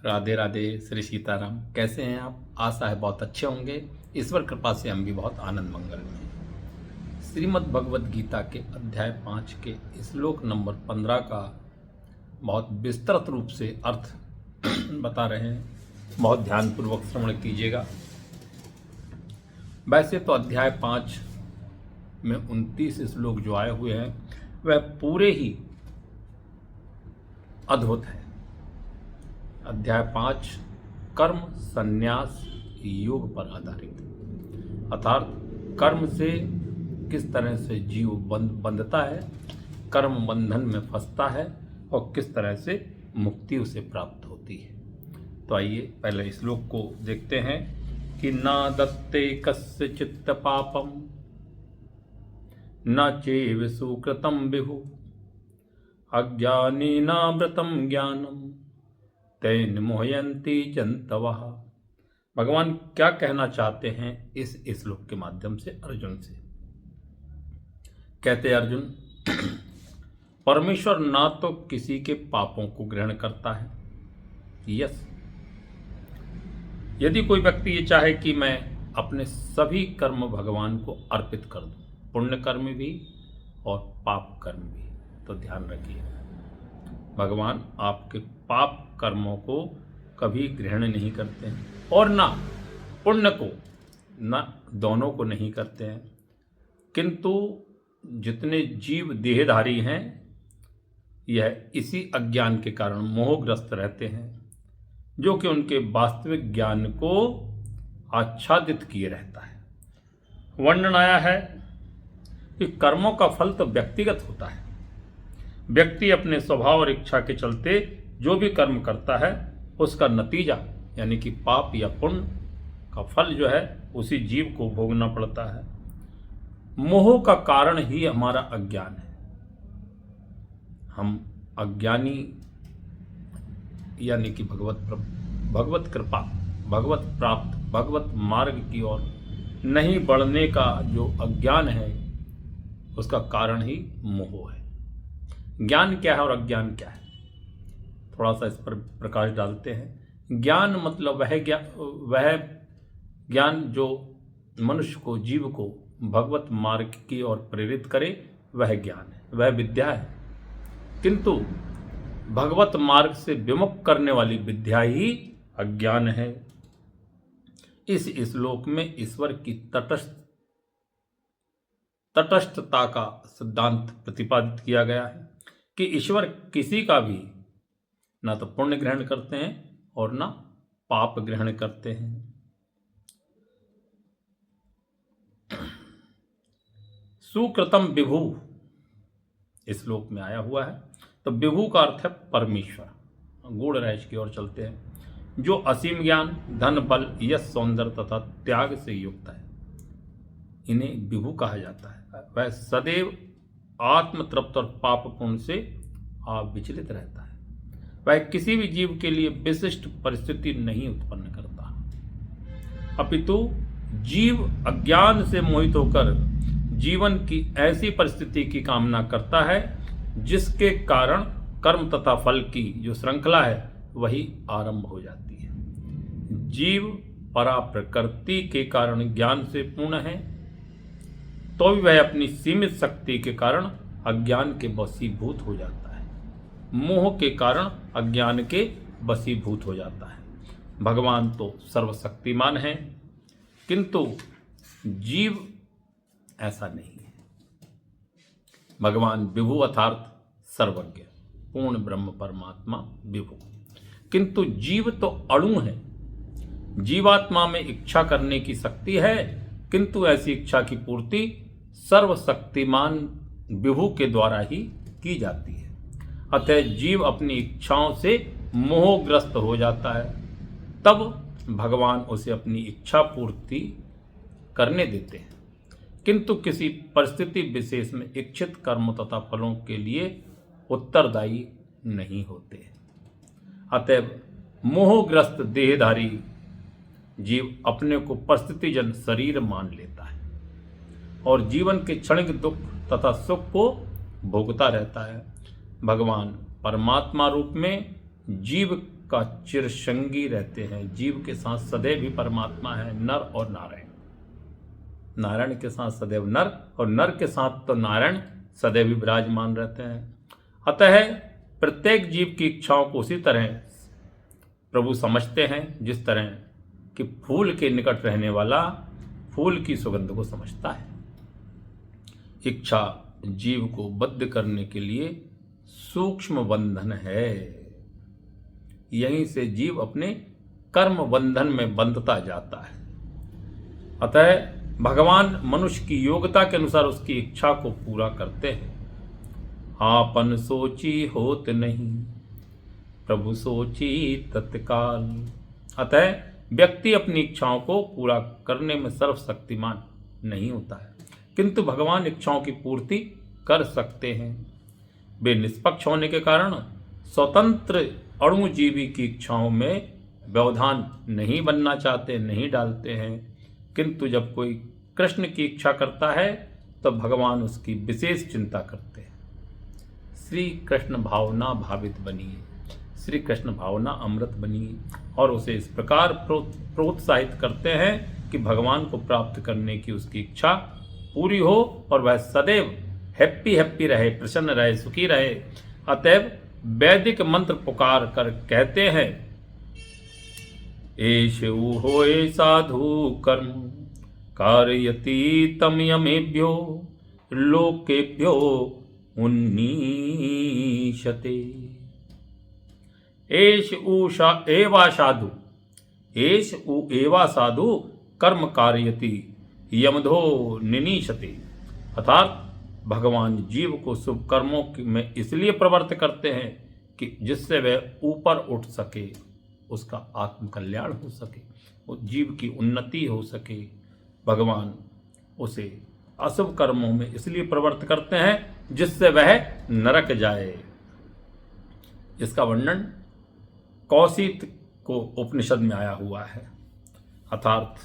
राधे राधे, श्री सीताराम। कैसे हैं आप? आशा है बहुत अच्छे होंगे। ईश्वर कृपा से हम भी बहुत आनंद मंगल में हैं। श्रीमद् भगवद गीता के अध्याय 5 के श्लोक नंबर 15 का बहुत विस्तृत रूप से अर्थ बता रहे हैं। बहुत ध्यानपूर्वक श्रवण कीजिएगा। वैसे तो अध्याय 5 में 29 श्लोक जो आए हुए हैं वह पूरे ही अद्भुत है। अध्याय 5 कर्म संन्यास योग पर आधारित, अर्थात कर्म से किस तरह से जीव बंधता है, कर्म बंधन में फंसता है और किस तरह से मुक्ति उसे प्राप्त होती है। तो आइए पहले श्लोक को देखते हैं कि ना दत्ते कस्य चित्त पापम न चैव सुकृतं विभु अज्ञानेनावृतं ज्ञानम तेन मोहयन्ति जन्तवः। भगवान क्या कहना चाहते हैं इस श्लोक के माध्यम से अर्जुन से? कहते अर्जुन, परमेश्वर ना तो किसी के पापों को ग्रहण करता है। यस, यदि कोई व्यक्ति ये चाहे कि मैं अपने सभी कर्म भगवान को अर्पित कर दूं, पुण्य कर्म भी और पाप कर्म भी, तो ध्यान रखिए भगवान आपके पाप कर्मों को कभी ग्रहण नहीं करते हैं और ना पुण्य को, ना दोनों को नहीं करते हैं। किंतु जितने जीव देहधारी हैं यह इसी अज्ञान के कारण मोहग्रस्त रहते हैं, जो कि उनके वास्तविक ज्ञान को आच्छादित किए रहता है। वर्णन आया है कि कर्मों का फल तो व्यक्तिगत होता है। व्यक्ति अपने स्वभाव और इच्छा के चलते जो भी कर्म करता है उसका नतीजा यानी कि पाप या पुण्य का फल जो है उसी जीव को भोगना पड़ता है। मोह का कारण ही हमारा अज्ञान है। हम अज्ञानी यानी कि भगवत कृपा, भगवत प्राप्त, भगवत मार्ग की ओर नहीं बढ़ने का जो अज्ञान है उसका कारण ही मोह है। ज्ञान क्या है और अज्ञान क्या है, थोड़ा सा इस पर प्रकाश डालते हैं। ज्ञान मतलब वह ज्ञान जो मनुष्य को, जीव को भगवत मार्ग की ओर प्रेरित करे, वह ज्ञान है, वह विद्या है। किंतु भगवत मार्ग से विमुख करने वाली विद्या ही अज्ञान है। इस श्लोक में ईश्वर की तटस्थता का सिद्धांत प्रतिपादित किया गया है कि ईश्वर किसी का भी ना तो पुण्य ग्रहण करते हैं और ना पाप ग्रहण करते हैं। सुकृतम विभु इस श्लोक में आया हुआ है। तो विभु का अर्थ है परमेश्वर। गूढ़ रहस्य की ओर चलते हैं। जो असीम ज्ञान, धन, बल, यश, सौंदर्य तथा त्याग से युक्त है, इन्हें विभु कहा जाता है। वह सदैव आत्म तृप्त और पाप पुण्य से अविचलित रहता है। वह किसी भी जीव के लिए विशिष्ट परिस्थिति नहीं उत्पन्न करता, अपितु जीव अज्ञान से मोहित होकर जीवन की ऐसी परिस्थिति की कामना करता है जिसके कारण कर्म तथा फल की जो श्रृंखला है वही आरंभ हो जाती है। जीव परा प्रकृति के कारण ज्ञान से पूर्ण है, तो भी वह अपनी सीमित शक्ति के कारण अज्ञान के वशीभूत हो जाता है, मोह के कारण अज्ञान के वशीभूत हो जाता है। भगवान तो सर्वशक्तिमान है, किंतु जीव ऐसा नहीं है। भगवान विभु अर्थात सर्वज्ञ, पूर्ण ब्रह्म परमात्मा विभु, किंतु जीव तो अणु है। जीवात्मा में इच्छा करने की शक्ति है, किंतु ऐसी इच्छा की पूर्ति सर्वशक्तिमान विभु के द्वारा ही की जाती है। अतः जीव अपनी इच्छाओं से मोहग्रस्त हो जाता है, तब भगवान उसे अपनी इच्छा पूर्ति करने देते हैं, किंतु किसी परिस्थिति विशेष में इच्छित कर्म तथा फलों के लिए उत्तरदायी नहीं होते। अतः मोहग्रस्त देहधारी जीव अपने को परिस्थितिजन शरीर मान लेता है और जीवन के क्षणिक दुख तथा सुख को भोगता रहता है। भगवान परमात्मा रूप में जीव का चिरसंगी रहते हैं। जीव के साथ सदैव ही परमात्मा है, नर और नारायण। नारायण के साथ सदैव नर और नर के साथ तो नारायण सदैव ही विराजमान रहते हैं। अतः प्रत्येक जीव की इच्छाओं को उसी तरह प्रभु समझते हैं जिस तरह कि फूल के निकट रहने वाला फूल की सुगंध को समझता है। इच्छा जीव को बद्ध करने के लिए सूक्ष्म बंधन है। यहीं से जीव अपने कर्म बंधन में बंधता जाता है। अतः भगवान मनुष्य की योग्यता के अनुसार उसकी इच्छा को पूरा करते हैं। आपन सोची होत नहीं, प्रभु सोची तत्काल। अतः व्यक्ति अपनी इच्छाओं को पूरा करने में सर्वशक्तिमान नहीं होता है, किंतु भगवान इच्छाओं की पूर्ति कर सकते हैं। वे निष्पक्ष होने के कारण स्वतंत्र अणुजीवी की इच्छाओं में व्यवधान नहीं बनना चाहते, नहीं डालते हैं। किंतु जब कोई कृष्ण की इच्छा करता है तो भगवान उसकी विशेष चिंता करते हैं। श्री कृष्ण भावना भावित बनिए, श्री कृष्ण भावना अमृत बनिए, और उसे इस प्रकार प्रोत्साहित करते हैं कि भगवान को प्राप्त करने की उसकी इच्छा पूरी हो और वह सदैव हैप्पी रहे, प्रसन्न रहे, सुखी रहे। अतएव वैदिक मंत्र पुकार कर कहते हैं, एष होए साधु कर्म कारयति तम यमेभ्यो लोकेभ्यो उन्नीशते। एष ऊषा एवा साधु, एष उ एवा साधु कर्म कारयति यमधो निनीशते। अर्थात भगवान जीव को शुभ कर्मों में इसलिए प्रवृत्त करते हैं कि जिससे वह ऊपर उठ सके, उसका आत्म कल्याण हो सके, वो जीव की उन्नति हो सके। भगवान उसे अशुभ कर्मों में इसलिए प्रवृत्त करते हैं जिससे वह नरक जाए। इसका वर्णन कौशिक को उपनिषद में आया हुआ है। अर्थात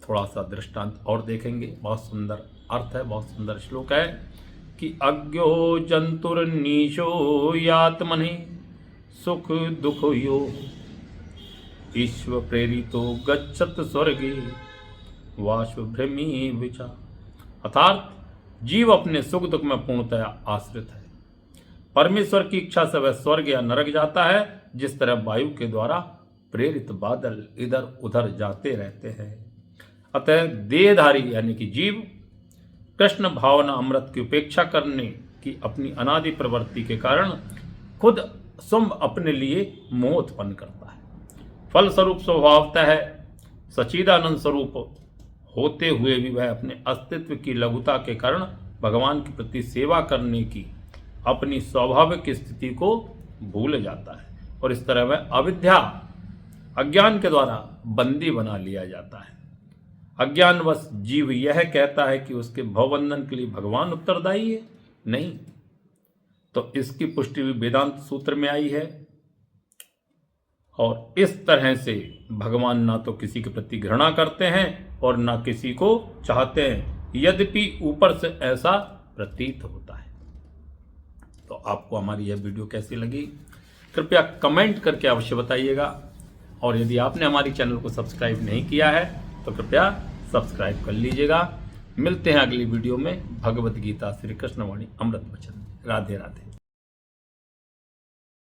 थोड़ा सा दृष्टांत और देखेंगे, बहुत सुंदर अर्थ है, बहुत सुंदर श्लोक है कि अज्ञो जंतुर्नीशो यात्मने सुख दुख यो ईश्वर प्रेरितो गच्छत स्वर्गे वाश्व भ्रमी विचार। अर्थात जीव अपने सुख दुख में पूर्णतया आश्रित है। परमेश्वर की इच्छा से वह स्वर्ग या नरक जाता है, जिस तरह वायु के द्वारा प्रेरित बादल इधर उधर जाते रहते हैं। अतः देहधारी यानी कि जीव कृष्ण भावना अमृत की उपेक्षा करने की अपनी अनादि प्रवृत्ति के कारण खुद स्वयं अपने लिए मोह उत्पन्न करता है। फल स्वरूप स्वभावतः सच्चिदानंद स्वरूप होते हुए भी वह अपने अस्तित्व की लघुता के कारण भगवान के प्रति सेवा करने की अपनी स्वाभाविक स्थिति को भूल जाता है, और इस तरह वह अविद्या अज्ञान के द्वारा बंदी बना लिया जाता है। अज्ञानवश जीव यह कहता है कि उसके भवबंधन के लिए भगवान उत्तरदायी है। नहीं, तो इसकी पुष्टि भी वेदांत सूत्र में आई है। और इस तरह से भगवान ना तो किसी के प्रति घृणा करते हैं और ना किसी को चाहते हैं, यद्यपि ऊपर से ऐसा प्रतीत होता है। तो आपको हमारी यह वीडियो कैसी लगी कृपया कमेंट करके अवश्य बताइएगा, और यदि आपने हमारी चैनल को सब्सक्राइब नहीं किया है तो कृपया सब्सक्राइब कर लीजिएगा। मिलते हैं अगली वीडियो में भगवत गीता श्री कृष्ण वाणी अमृत वचन। राधे राधे।